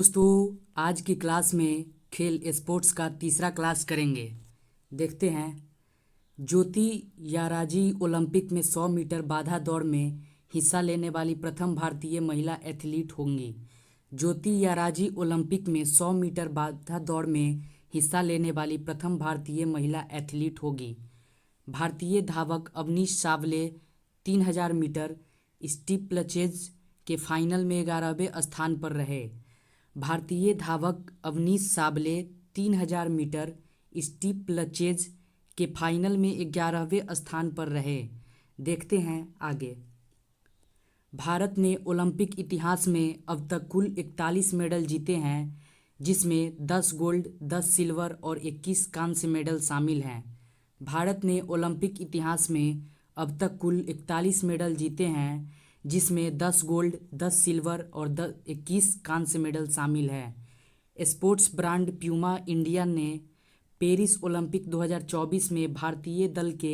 दोस्तों, आज की क्लास में खेल स्पोर्ट्स का तीसरा क्लास करेंगे। देखते हैं। ज्योति याराजी ओलंपिक में 100 मीटर बाधा दौड़ में हिस्सा लेने वाली प्रथम भारतीय महिला एथलीट होंगी। ज्योति याराजी ओलंपिक में 100 मीटर बाधा दौड़ में हिस्सा लेने वाली प्रथम भारतीय महिला एथलीट होगी। भारतीय धावक अवनीश सावले 3000 मीटर स्टीपलचेज के फाइनल में 11वें स्थान पर रहे। भारतीय धावक अवनीश साबले 3000 मीटर स्टीपलचेज के फाइनल में 11वें स्थान पर रहे। देखते हैं आगे। भारत ने ओलंपिक इतिहास में अब तक कुल 41 मेडल जीते हैं, जिसमें 10 गोल्ड, 10 सिल्वर और 21 कांस्य मेडल शामिल हैं। भारत ने ओलंपिक इतिहास में अब तक कुल 41 मेडल जीते हैं, जिसमें 10 गोल्ड, 10 सिल्वर और 21 कांस्य मेडल शामिल है। स्पोर्ट्स ब्रांड प्यूमा इंडिया ने पेरिस ओलंपिक 2024 में भारतीय दल के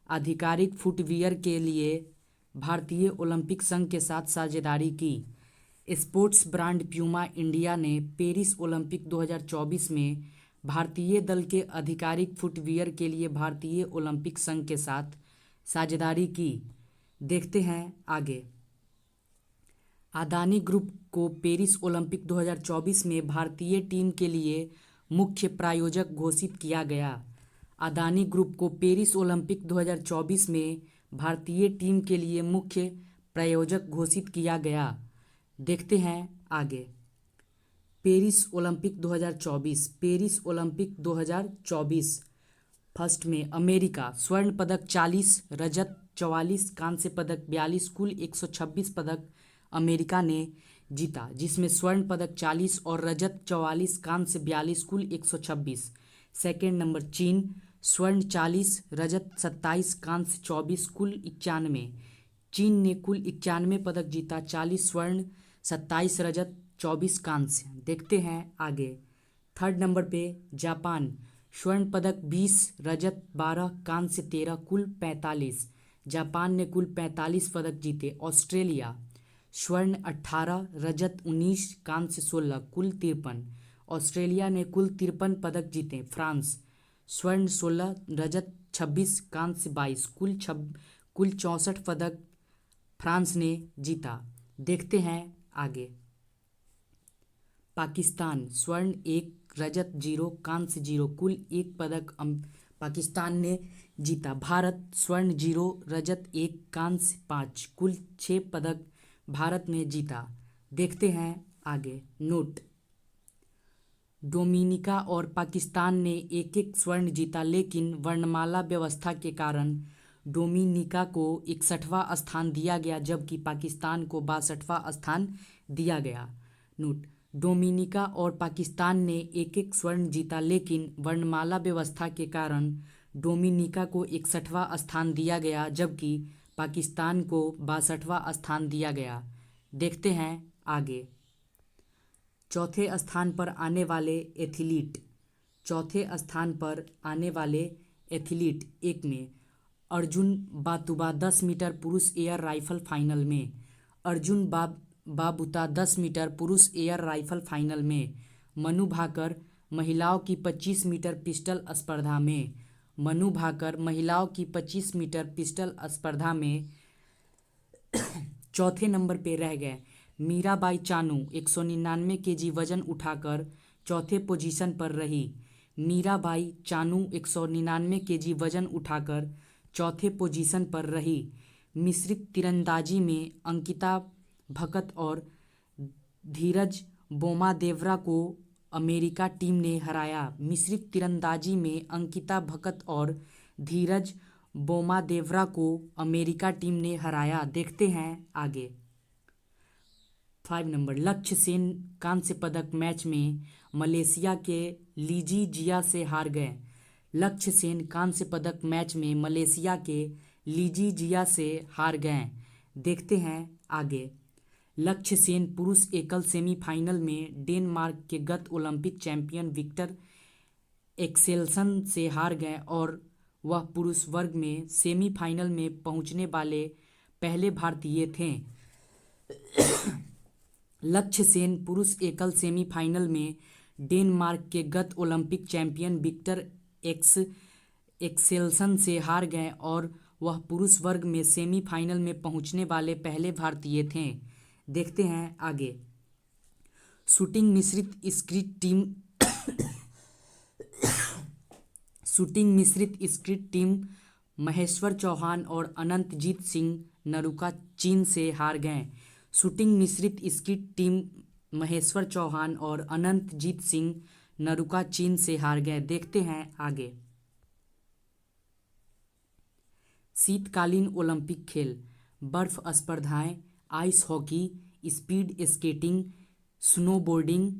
आधिकारिक फुटवियर के लिए भारतीय ओलंपिक संघ के साथ साझेदारी की। स्पोर्ट्स ब्रांड प्यूमा इंडिया ने पेरिस ओलंपिक 2024 में भारतीय दल के आधिकारिक फुटवियर के लिए भारतीय ओलंपिक संघ के साथ साझेदारी की। देखते हैं आगे। अदानी ग्रुप को पेरिस ओलंपिक 2024 में भारतीय टीम के लिए मुख्य प्रायोजक घोषित किया गया। अदानी ग्रुप को पेरिस ओलंपिक 2024 में भारतीय टीम के लिए मुख्य प्रायोजक घोषित किया गया। देखते हैं आगे। Paris Olympic 2024। Paris Olympic 2024 first में अमेरिका स्वर्ण पदक 40, रजत 44, कांस्य पदक 42, कुल 126 पदक अमेरिका ने जीता, जिसमें स्वर्ण पदक 40 और रजत 44, कांस्य 42, कुल 126। सेकेंड नंबर चीन, स्वर्ण 40, रजत 27, कांस्य 24, कुल 91। चीन ने कुल 91 पदक जीता, 40 स्वर्ण, 27 रजत, 24 कांस्य। देखते हैं आगे। थर्ड नंबर पे जापान, स्वर्ण पदक 20, रजत 12, कांस्य 13, कुल 45। जापान ने कुल 45 पदक जीते। ऑस्ट्रेलिया, स्वर्ण 18, रजत 19, कांस्य 16, कुल 53। ऑस्ट्रेलिया ने कुल 53 पदक जीते। फ्रांस, स्वर्ण 16, रजत 26, कांस्य 22, कुल 64 पदक फ्रांस ने जीता। देखते हैं आगे। पाकिस्तान, स्वर्ण 1, रजत 0, कांस्य 0, कुल 1 पदक पाकिस्तान ने जीता। भारत, स्वर्ण 0, रजत 1, कांस्य 5, कुल 6 पदक भारत ने जीता। देखते हैं आगे। नोट: डोमिनिका और पाकिस्तान ने एक एक स्वर्ण जीता, लेकिन वर्णमाला व्यवस्था के कारण डोमिनिका को 61वां स्थान दिया गया, जबकि पाकिस्तान को 62वां स्थान दिया गया। नोट: डोमिनिका और पाकिस्तान ने एक एक स्वर्ण जीता, लेकिन वर्णमाला व्यवस्था के कारण डोमिनिका को 61वां स्थान दिया गया, जबकि पाकिस्तान को 62वां स्थान दिया गया। देखते हैं आगे। चौथे स्थान पर आने वाले एथलीट। चौथे स्थान पर आने वाले एथलीट एक में अर्जुन बातुबा 10 मीटर पुरुष एयर राइफल फाइनल में। अर्जुन बाबूता 10 मीटर पुरुष एयर राइफल फाइनल में। मनु भाकर महिलाओं की 25 मीटर पिस्टल स्पर्धा में। मनु भाकर महिलाओं की 25 मीटर पिस्टल स्पर्धा में चौथे नंबर पे रह गए। मीराबाई चानू 199 केजी वजन उठाकर चौथे पोजीशन पर रही। मीराबाई चानू 199 केजी वजन उठाकर चौथे पोजीशन पर रही। मिश्रित तीरंदाजी में अंकिता भकत और धीरज बोमादेवरा को अमेरिका टीम ने हराया। मिश्रित तीरंदाजी में अंकिता भकत और धीरज बोमादेवरा को अमेरिका टीम ने हराया। देखते हैं आगे। 5 नंबर लक्ष्य सेन कांस्य पदक मैच में मलेशिया के लीजी जिया से हार गए। लक्ष्य सेन कांस्य पदक मैच में मलेशिया के लीजी जिया से हार गए। देखते हैं आगे। लक्ष्य सेन पुरुष एकल सेमीफाइनल में डेनमार्क के गत ओलंपिक चैंपियन विक्टर एक्सेल्सन से हार गए और वह पुरुष वर्ग में सेमीफाइनल में पहुंचने वाले पहले भारतीय थे। लक्ष्य सेन पुरुष एकल सेमीफाइनल में डेनमार्क के गत ओलंपिक चैंपियन विक्टर एक्सेल्सन से हार गए और वह पुरुष वर्ग में सेमीफाइनल में पहुंचने वाले पहले भारतीय थे। देखते हैं आगे। शूटिंग मिश्रित स्क्रीट टीम महेश्वर चौहान और अनंतजीत सिंह नरूका चीन से हार गए। शूटिंग मिश्रित स्क्रीट टीम महेश्वर चौहान और अनंतजीत सिंह नरूका चीन से हार गए। देखते हैं आगे। शीतकालीन ओलंपिक खेल बर्फ स्पर्धाएं, ice hockey, speed skating, snowboarding,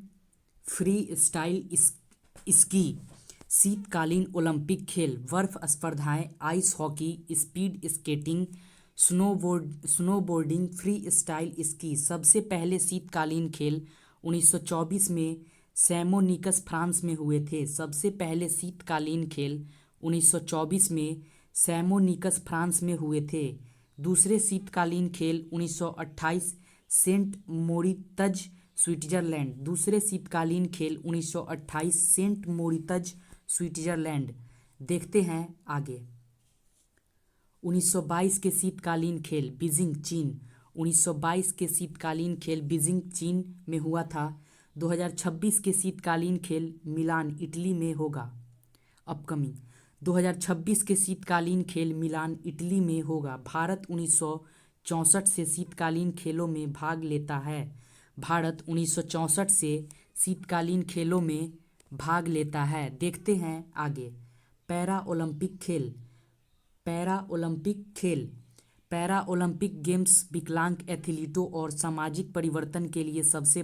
freestyle ski. शीतकालीन ओलंपिक खेल बर्फ स्पर्धाएं, ice hockey, speed skating, snowboarding, freestyle ski. सबसे पहले शीतकालीन खेल 1924 में सैमोनिकस फ्रांस में हुए थे। सबसे पहले शीतकालीन खेल 1924 में सैमोनिकस फ्रांस में हुए थे। दूसरे शीतकालीन खेल 1928 सेंट मोरितज स्विट्जरलैंड। दूसरे शीतकालीन खेल 1928 सेंट मोरितज स्विट्जरलैंड। देखते हैं आगे। 1922 के शीतकालीन खेल बीजिंग चीन। 1922 के शीतकालीन खेल बीजिंग चीन में हुआ था। 2026 के शीतकालीन खेल मिलान इटली में होगा। अपकमिंग 2026 के शीतकालीन खेल मिलान इटली में होगा। भारत 1964 से शीतकालीन खेलों में भाग लेता है। भारत 1964 से शीतकालीन खेलों में भाग लेता है। देखते हैं आगे। पैरा ओलंपिक खेल पैरा ओलंपिक गेम्स विकलांग एथलीटों और सामाजिक परिवर्तन के लिए सबसे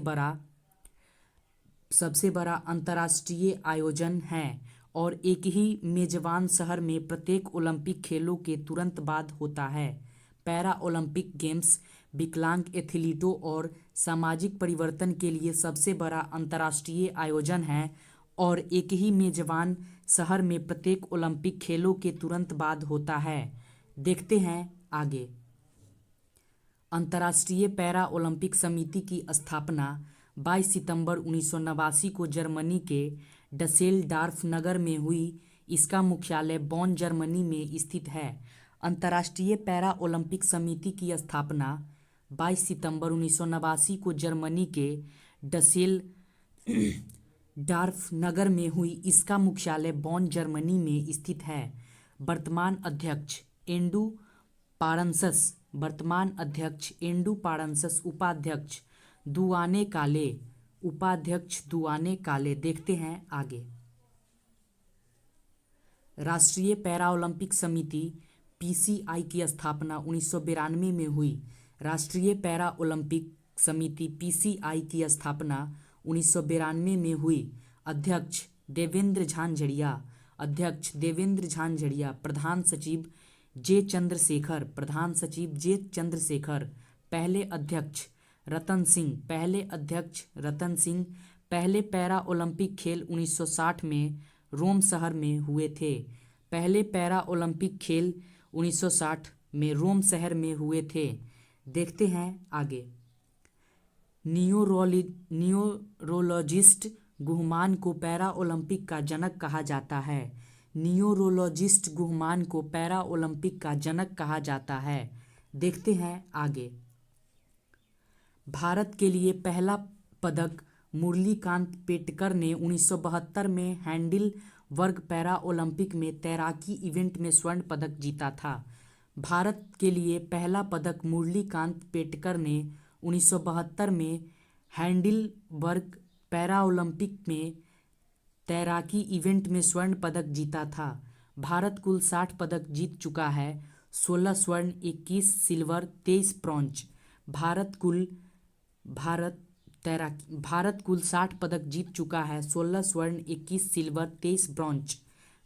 बड़ा अंतर्राष्ट्रीय आयोजन है और एक ही मेजबान शहर में प्रत्येक ओलंपिक खेलों के तुरंत बाद होता है। पैरा ओलंपिक गेम्स विकलांग एथलीटों और सामाजिक परिवर्तन के लिए सबसे बड़ा अंतर्राष्ट्रीय आयोजन है और एक ही मेजबान शहर में प्रत्येक ओलंपिक खेलों के तुरंत बाद होता है। देखते हैं आगे। अंतर्राष्ट्रीय पैरा ओलंपिक समिति की स्थापना 22 सितंबर 1989 को जर्मनी के डसेलडॉर्फ नगर में हुई। इसका मुख्यालय बॉन जर्मनी में स्थित है। अंतर्राष्ट्रीय पैरा ओलंपिक समिति की स्थापना 22 सितंबर 1989 को जर्मनी के डसेलडॉर्फ नगर में हुई। इसका मुख्यालय बॉन जर्मनी में स्थित है। वर्तमान अध्यक्ष एंडू पारंसस। उपाध्यक्ष दुआने काले। देखते हैं आगे। राष्ट्रीय पैरा ओलंपिक समिति पीसीआई की स्थापना 1992 में हुई। राष्ट्रीय पैरा ओलंपिक समिति पीसीआई की स्थापना 1992 में हुई। अध्यक्ष देवेंद्र झांझड़िया। प्रधान सचिव जे चंद्रशेखर। पहले अध्यक्ष रतन सिंह। पहले पैरा ओलंपिक खेल 1960 में रोम शहर में हुए थे। पहले पैरा ओलंपिक खेल 1960 में रोम शहर में हुए थे। देखते हैं आगे। न्यूरोलॉजिस्ट गुहमान को पैरा ओलंपिक का जनक कहा जाता है। देखते हैं आगे। भारत के लिए पहला पदक मुरलीकांत पेटकर ने 1972 में हैंडिल वर्ग पैरा ओलंपिक में तैराकी इवेंट में स्वर्ण पदक जीता था। भारत के लिए पहला पदक मुरलीकांत पेटकर ने 1972 में हैंडिल वर्ग पैरा ओलंपिक में तैराकी इवेंट में स्वर्ण पदक जीता था। भारत कुल 60 पदक जीत चुका है। 16 स्वर्ण, 21 सिल्वर, 23 ब्रॉन्ज। भारत कुल 60 पदक जीत चुका है। 16 स्वर्ण, 21 सिल्वर, 23 ब्रॉन्ज।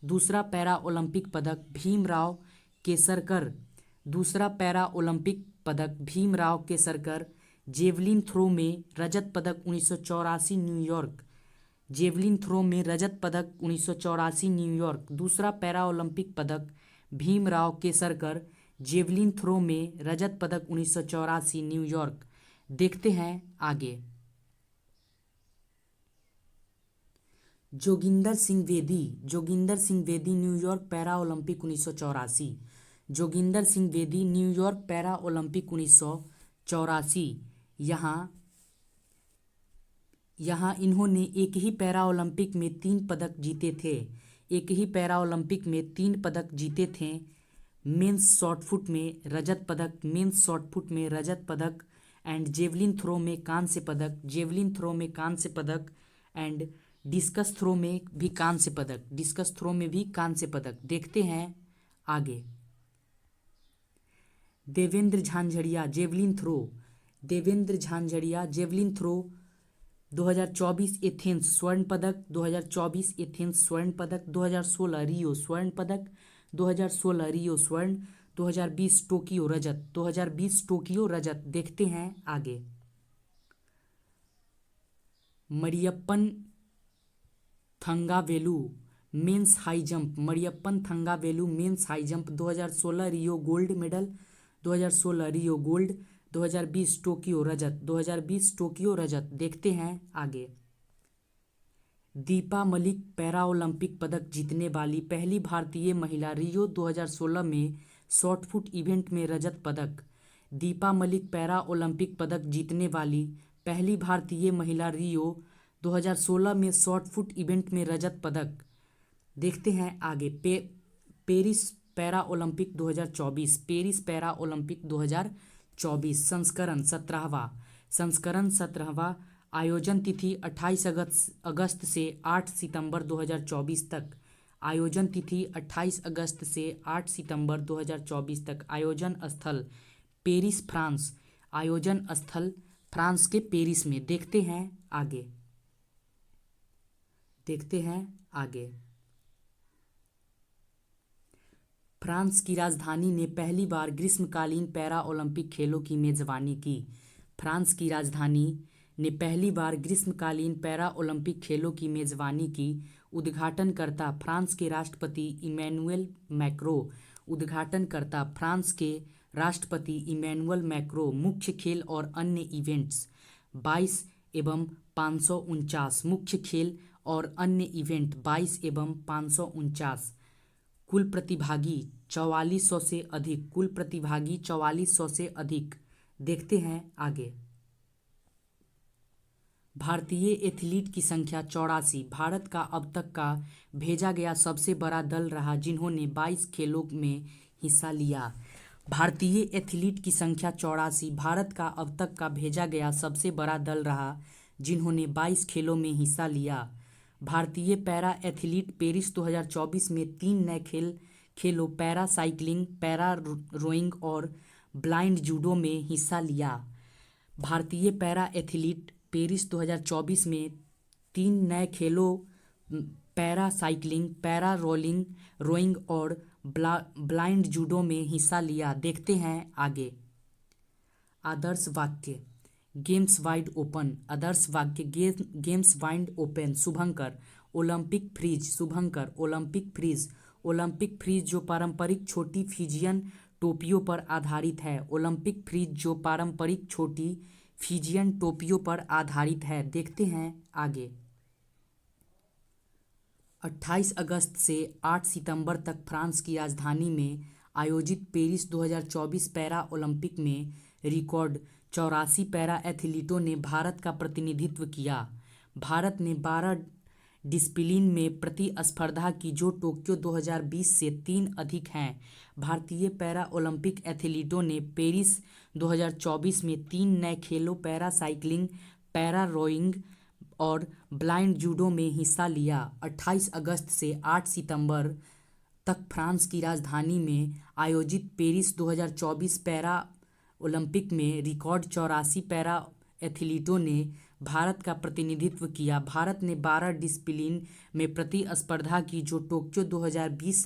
दूसरा पैरा ओलंपिक पदक भीमराव केसरकर। जेवलिन थ्रो में रजत पदक 1984 न्यूयॉर्क। दूसरा पैरा ओलंपिक पदक भीमराव केसरकर। जेवलिन थ्रो में रजत पदक 1984 न्यूयॉर्क। देखते हैं आगे। Joginder Singh Bedi New York para Olympic 1984। Joginder Singh Bedi New York para Olympic 1984। यहाँ यहाँ इन्होंने एक ही पैरा ओलंपिक में 3 पदक जीते थे। एक ही पैरा ओलंपिक में 3 पदक जीते थे। मेंस शॉटपुट में रजत पदक, मेंस शॉटपुट में रजत पदक एंड जेवलिन थ्रो में कांस्य पदक, जेवलिन थ्रो में कांस्य पदक एंड डिस्कस थ्रो में भी कांस्य पदक, डिस्कस थ्रो में भी कांस्य पदक। देखते हैं आगे। देवेंद्र झांझड़िया जेवलिन थ्रो। देवेंद्र झांझड़िया जेवलिन थ्रो 2024 एथेंस स्वर्ण पदक, 2024 एथेंस स्वर्ण पदक, 2016 रियो स्वर्ण पदक, 2016 रियो स्वर्ण, 2020 टोक्यो रजत, 2020 टोक्यो रजत। देखते हैं आगे। Mariyappan Thangavelu mains high jump, Mariyappan Thangavelu mains high jump 2016 रियो गोल्ड मेडल, 2016 रियो गोल्ड, 2020 टोक्यो रजत, 2020 टोक्यो रजत। देखते हैं आगे। दीपा मलिक पैरा ओलंपिक पदक जीतने वाली पहली भारतीय महिला, रियो 2016 में शॉटपुट इवेंट में रजत पदक। दीपा मलिक पैरा ओलंपिक पदक जीतने वाली पहली भारतीय महिला, रियो 2016 में शॉटपुट इवेंट में रजत पदक। देखते हैं आगे। Paris para Olympic 2024, Paris para Olympic 2024 संस्करण 17वां। आयोजन तिथि 28 अगस्त से 8 सितंबर 2024 तक। आयोजन तिथि 28 अगस्त से 8 सितंबर 2024 तक। आयोजन स्थल पेरिस फ्रांस, आयोजन स्थल फ्रांस के पेरिस में। देखते हैं आगे। देखते हैं आगे। फ्रांस की राजधानी ने पहली बार ग्रीष्मकालीन पैरा ओलंपिक खेलों की मेजबानी की। फ्रांस की राजधानी ने पहली बार ग्रीष्मकालीन पैरा ओलंपिक खेलों की मेजबानी की। उद्घाटनकर्ता फ्रांस के राष्ट्रपति इमैनुएल मैक्रो। उद्घाटनकर्ता फ्रांस के राष्ट्रपति इमैनुएल मैक्रो। मुख्य खेल और अन्य इवेंट्स 22 एवं 549। मुख्य खेल और अन्य इवेंट 22 एवं 549। कुल प्रतिभागी 4400 से अधिक, कुल प्रतिभागी 4400 से अधिक। देखते हैं आगे। भारतीय एथलीट की संख्या 84। भारत का अब तक का भेजा गया सबसे बड़ा दल रहा जिन्होंने 22 खेलों में हिस्सा लिया। भारतीय एथलीट की संख्या 84। भारत का अब तक का भेजा गया सबसे बड़ा दल रहा जिन्होंने 22 खेलों में हिस्सा लिया। भारतीय पैरा एथलीट पेरिस 2024 में 3 नए खेलों पैरा साइकिलिंग, पैरा रोइंग और ब्लाइंड जूडो में हिस्सा लिया। भारतीय पैरा एथलीट पेरिस 2024 में 3 नए खेलों पैरा साइकिलिंग, पैरा रोइंग और ब्लाइंड जूडो में हिस्सा लिया। देखते हैं आगे। आदर्श वाक्य गेम्स वाइड ओपन। आदर्श वाक्य गेम्स वाइड ओपन। शुभंकर ओलंपिक फ्रीज, शुभंकर ओलंपिक फ्रीज। ओलंपिक फ्रीज जो पारंपरिक छोटी फिजियन टोपियों पर आधारित है। ओलंपिक फ्रीज जो पारंपरिक छोटी फिजियन टोपियों पर आधारित है। देखते हैं आगे। 28 अगस्त से 8 सितंबर तक फ्रांस की राजधानी में आयोजित पेरिस 2024 पैरा ओलंपिक में रिकॉर्ड 84 पैरा एथलीटों ने भारत का प्रतिनिधित्व किया। भारत ने 12 डिसिप्लिन में प्रतिस्पर्धा की जो टोक्यो 2020 से 3 अधिक हैं। भारतीय पैरा ओलंपिक एथलीटों ने पेरिस 2024 में 3 नए खेलों पैरा साइकिलिंग, पैरा रोइंग और ब्लाइंड जूडो में हिस्सा लिया। 28 अगस्त से 8 सितंबर तक फ्रांस की राजधानी में आयोजित पेरिस 2024 पैरा ओलंपिक में रिकॉर्ड 84 पैरा एथलीटों ने भारत का प्रतिनिधित्व किया। भारत ने 12 डिसिप्लिन में प्रतिस्पर्धा की जो टोक्यो 2020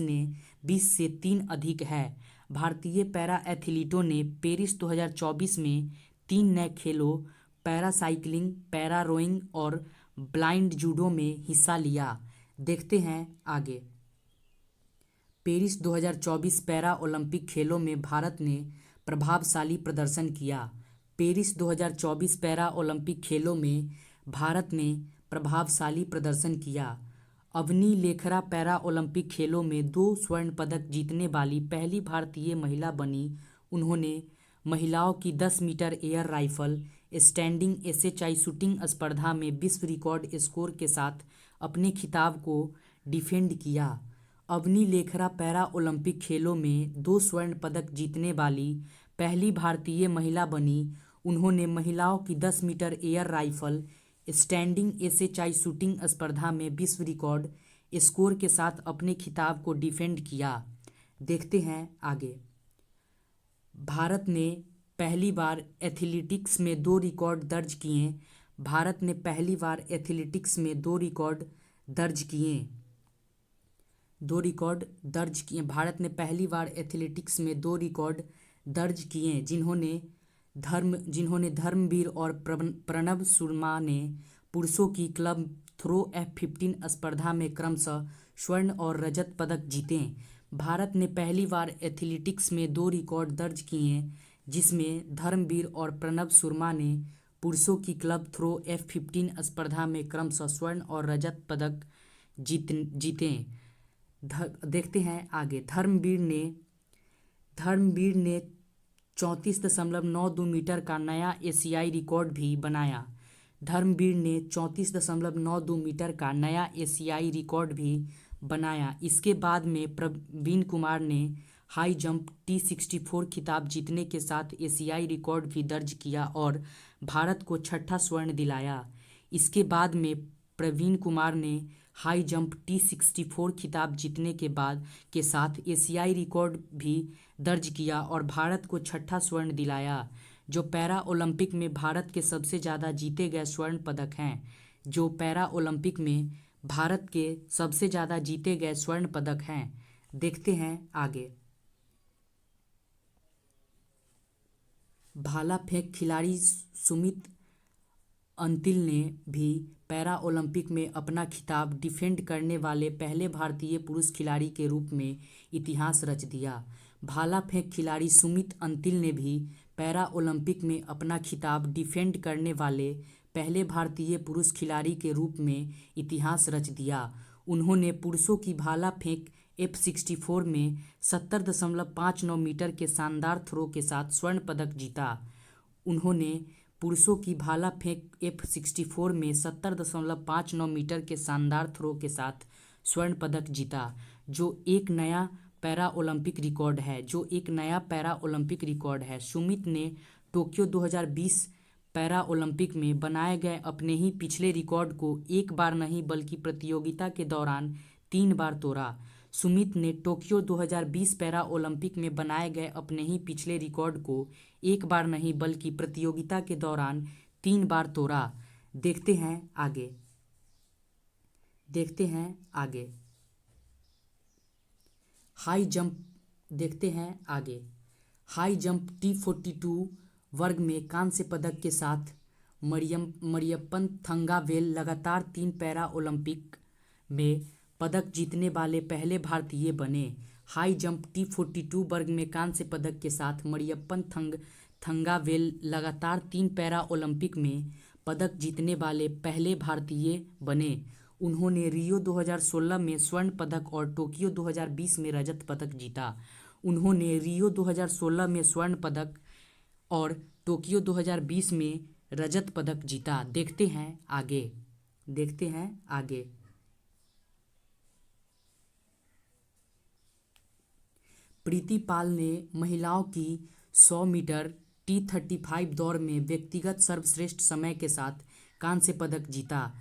से 3 अधिक है। भारतीय पैरा एथलीटों ने पेरिस 2024 में 3 नए खेलों पैरा साइकिलिंग, पैरा रोइंग और ब्लाइंड जूडो में हिस्सा लिया। देखते हैं आगे। पेरिस 2024 पैरा ओलंपिक खेलों में भारत ने प्रभावशाली प्रदर्शन किया। पेरिस 2024 पैरा ओलंपिक खेलों में भारत ने प्रभावशाली प्रदर्शन किया। अवनी लेखरा पैरा ओलंपिक खेलों में 2 स्वर्ण पदक जीतने वाली पहली भारतीय महिला बनी। उन्होंने महिलाओं की 10 meter air rifle standing SH1 shooting स्पर्धा में विश्व रिकॉर्ड स्कोर के साथ अपने खिताब को डिफेंड किया। अवनी लेखरा पैरा ओलंपिक खेलों में 2 स्वर्ण पदक जीतने वाली पहली भारतीय महिला बनी। उन्होंने महिलाओं की 10 meter air rifle standing SH1 shooting स्पर्धा में विश्व रिकॉर्ड स्कोर के साथ अपने खिताब को डिफेंड किया। देखते हैं आगे। भारत ने पहली बार एथलेटिक्स में 2 रिकॉर्ड दर्ज किए। भारत ने पहली बार एथलेटिक्स में 2 रिकॉर्ड दर्ज किए। भारत ने पहली बार एथलेटिक्स में 2 रिकॉर्ड दर्ज किए, जिन्होंने धर्मवीर और प्रणब सुरमा ने पुरुषों की क्लब थ्रो F15 स्पर्धा में क्रमशः स्वर्ण और रजत पदक जीते। भारत ने पहली बार एथलेटिक्स में 2 रिकॉर्ड दर्ज किए, जिसमें धर्मवीर और प्रणब सुरमा ने पुरुषों की क्लब थ्रो F15 स्पर्धा में क्रमशः स्वर्ण और रजत पदक जीते। देखते हैं आगे। धर्मवीर ने 34.92 मीटर का नया एशियाई रिकॉर्ड भी बनाया। धर्मवीर ने 34.92 मीटर का नया एशियाई रिकॉर्ड भी बनाया। इसके बाद में प्रवीण कुमार ने हाई जंप T64 खिताब जीतने के साथ एशियाई रिकॉर्ड भी दर्ज किया और भारत को 6ठा स्वर्ण दिलाया। इसके बाद में प्रवीण कुमार ने हाई जंप T64 खिताब जीतने के साथ एशियाई रिकॉर्ड भी दर्ज किया और भारत को 6ठा स्वर्ण दिलाया, जो पैरा ओलंपिक में भारत के सबसे ज़्यादा जीते गए स्वर्ण पदक हैं। देखते हैं आगे। भाला फेंक खिलाड़ी सुमित अंतिल ने भी पैरा ओलंपिक में अपना खिताब डिफेंड करने वाले पहले भारतीय पुरुष खिलाड़ी के रूप में इतिहास रच दिया। भाला फेंक खिलाड़ी सुमित अंतिल ने भी पैरा ओलंपिक में अपना खिताब डिफेंड करने वाले पहले भारतीय पुरुष खिलाड़ी के रूप में इतिहास रच दिया। उन्होंने पुरुषों की भाला फेंक F64 में 70.59 मीटर के शानदार थ्रो के साथ स्वर्ण पदक जीता। उन्होंने पुरुषों की भाला फेंक F64 में 70.59 मीटर के शानदार थ्रो के साथ स्वर्ण पदक जीता, जो एक नया पैरा ओलंपिक रिकॉर्ड है। सुमित ने टोक्यो 2020 पैरा ओलंपिक में बनाए गए अपने ही पिछले रिकॉर्ड को एक बार नहीं बल्कि प्रतियोगिता के दौरान 3 बार तोड़ा। सुमित ने टोक्यो 2020 पैरा ओलंपिक में बनाए गए अपने ही पिछले रिकॉर्ड को एक बार नहीं बल्कि प्रतियोगिता के दौरान 3 बार तोड़ा। देखते हैं आगे। हाई जंप T42 वर्ग में कांस्य पदक के साथ मरियप्पन थंगावेल लगातार 3 पैरा ओलंपिक में पदक जीतने वाले पहले भारतीय बने। हाई जंप T42 वर्ग में कांस्य पदक के साथ मरियप्पन थंगावेल लगातार 3 पैरा ओलंपिक में पदक जीतने वाले पहले भारतीय बने। उन्होंने रियो 2016 में स्वर्ण पदक और टोक्यो 2020 में रजत पदक जीता। उन्होंने रियो 2016 में स्वर्ण पदक और टोक्यो 2020 में रजत पदक जीता। देखते हैं आगे। प्रीति पाल ने महिलाओं की 100 मीटर T35 दौड़ में व्यक्तिगत सर्वश्रेष्ठ समय के साथ कांस्य पदक जीता।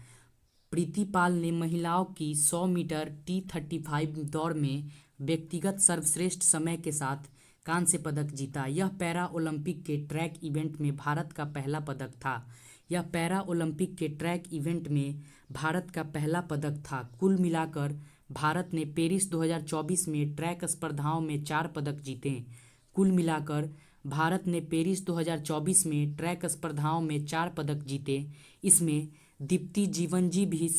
प्रीति पाल ने महिलाओं की 100 मीटर T35 दौड़ में व्यक्तिगत सर्वश्रेष्ठ समय के साथ कांस्य पदक जीता। यह पैरा ओलंपिक के ट्रैक इवेंट में भारत का पहला पदक था। कुल मिलाकर भारत ने पेरिस 2024 में ट्रैक स्पर्धाओं में 4 पदक जीते। इसमें दीप्ति जीवनजी भी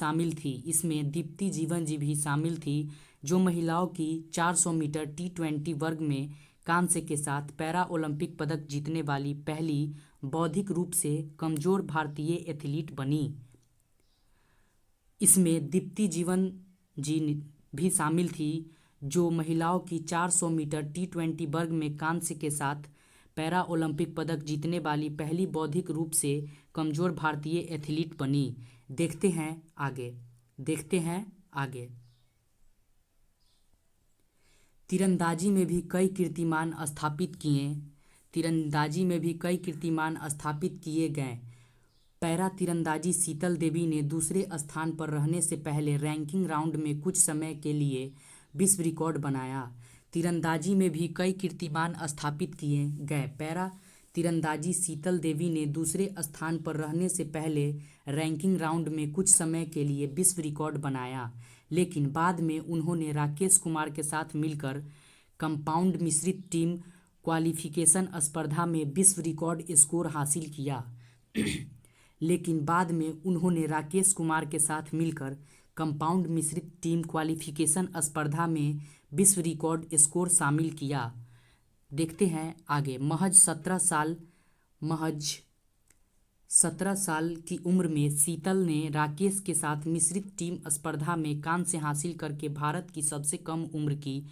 शामिल थी, जो महिलाओं की 400 मीटर T20 वर्ग में कांस्य के साथ पैरा ओलंपिक पदक जीतने वाली पहली बौद्धिक रूप से कमजोर भारतीय एथलीट बनी। इसमें दीप्ति जीवन जी भी शामिल थी, जो महिलाओं की 400 मीटर T20 वर्ग में कांस्य के साथ पैरा ओलंपिक पदक जीतने वाली पहली बौद्धिक रूप से कमजोर भारतीय एथलीट बनी। देखते हैं आगे। तीरंदाजी में भी कई कीर्तिमान स्थापित किए गए। पैरा तीरंदाजी शीतल देवी ने दूसरे स्थान पर रहने से पहले रैंकिंग राउंड में कुछ समय के लिए विश्व रिकॉर्ड बनाया। तीरंदाजी में भी कई कीर्तिमान स्थापित किए गए। पैरा तीरंदाजी शीतल देवी ने दूसरे स्थान पर रहने से पहले रैंकिंग राउंड में कुछ समय के लिए विश्व रिकॉर्ड बनाया, लेकिन बाद में उन्होंने राकेश कुमार के साथ मिलकर कंपाउंड मिश्रित टीम क्वालिफिकेशन स्पर्धा में विश्व रिकॉर्ड स्कोर हासिल किया। कंपाउंड मिश्रित टीम क्वालिफिकेशन स्पर्धा में विश्व रिकॉर्ड स्कोर शामिल किया। देखते हैं आगे। महज 17 साल की उम्र में शीतल ने राकेश के साथ मिश्रित टीम स्पर्धा में कांस्य हासिल करके भारत की सबसे कम उम्र की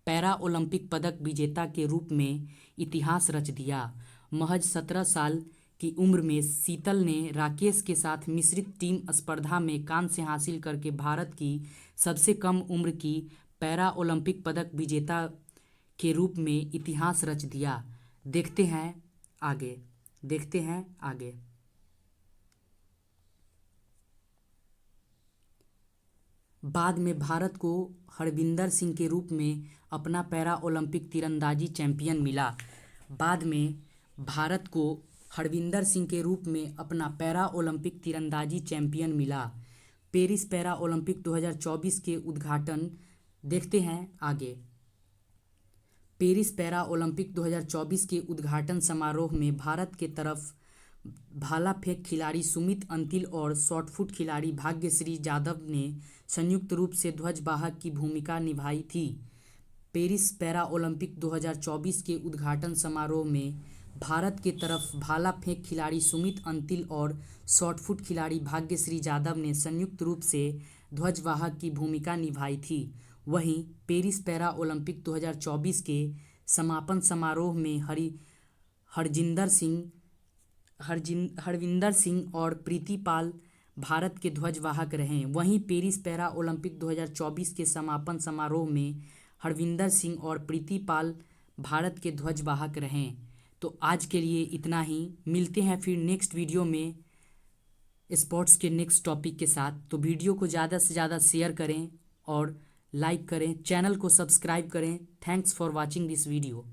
पैरा ओलंपिक पदक विजेता के रूप में इतिहास रच दिया। महज 17 साल की उम्र में शीतल ने राकेश के साथ मिश्रित टीम स्पर्धा में कांस्य हासिल करके भारत की सबसे कम उम्र की पैरा ओलंपिक पदक विजेता के रूप में इतिहास रच दिया। देखते हैं आगे। बाद में भारत को हरविंदर सिंह के रूप में अपना पैरा ओलंपिक तीरंदाजी चैंपियन मिला। पेरिस पैरा ओलंपिक 2024 के उद्घाटन। देखते हैं आगे। पेरिस पैरा ओलंपिक 2024 के उद्घाटन समारोह में भारत के तरफ भाला फेंक खिलाड़ी सुमित अंतिल और शॉटपुट खिलाड़ी भाग्यश्री जाधव ने संयुक्त रूप से ध्वजवाहक की भूमिका निभाई थी। पेरिस पैरा ओलंपिक 2024 के उद्घाटन समारोह में भारत के तरफ भाला फेंक खिलाड़ी सुमित अंतिल और शॉटपुट खिलाड़ी भाग्यश्री जाधव ने संयुक्त रूप से ध्वजवाहक की भूमिका निभाई थी। वहीं पेरिस पैरा ओलंपिक 2024 के समापन समारोह में हरविंदर सिंह और प्रीति पाल भारत के ध्वजवाहक रहे। वहीं पेरिस पैरा ओलंपिक 2024 के समापन समारोह में हरविंदर सिंह और प्रीति पाल भारत के ध्वजवाहक रहे। तो आज के लिए इतना ही। मिलते हैं फिर नेक्स्ट वीडियो में स्पोर्ट्स के नेक्स्ट टॉपिक के साथ। तो वीडियो को ज़्यादा से ज़्यादा शेयर करें और लाइक करें, चैनल को सब्सक्राइब करें। Thanks for watching this video.